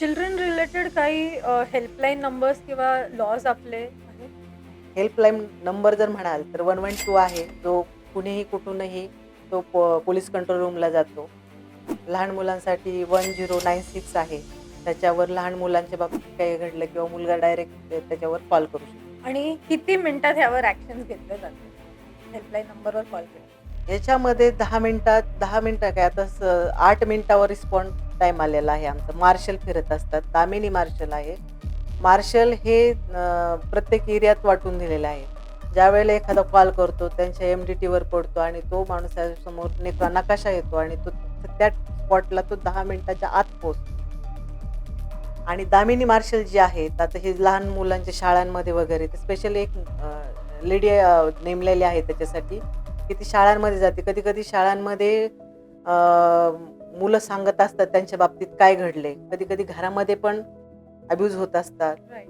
Children related काही helpline numbers किंवा lodge आपले आहेत? हेल्पलाईन नंबर जर म्हणाल तर 112 आहे, जो कुणीही कुठूनही तो पोलीस कंट्रोल रूमला जातो. लहान मुलांसाठी 1096 आहे. त्याच्यावर लहान मुलांच्या बाबतीत काही घडलं किंवा मुलगा डायरेक्ट त्याच्यावर कॉल करू शकतो. आणि किती मिनिटात ह्यावर ॲक्शन्स घेतले जातात? हेल्पलाईन नंबरवर कॉल केला. याच्यामध्ये 10 मिनिटं काय आता 8 मिनिटावर रिस्पॉन्स टाईम आलेला आहे आमचा. मार्शल फिरत असतात. दामिनी मार्शल आहे. मार्शल हे प्रत्येक एरियात वाटून दिलेलं आहे. ज्यावेळेला एखादा कॉल करतो, त्यांच्या एम-डी-टीवर पडतो आणि तो माणसासमोर नकाशा येतो आणि तो त्या स्पॉटला तो 10 मिनिटाच्या आत पोहोचतो. आणि दामिनी मार्शल जे आहेत, आता हे लहान मुलांच्या शाळांमध्ये वगैरे ते स्पेशली एक लेडी नेमलेली आहे त्याच्यासाठी, की ती शाळांमध्ये जाते. कधी-कधी शाळांमध्ये अ, मुलं सांगत असतात त्यांच्या बाबतीत काय घडलंय. कधी-कधी घरामध्ये पण अब्यूज होत असतात. राइट.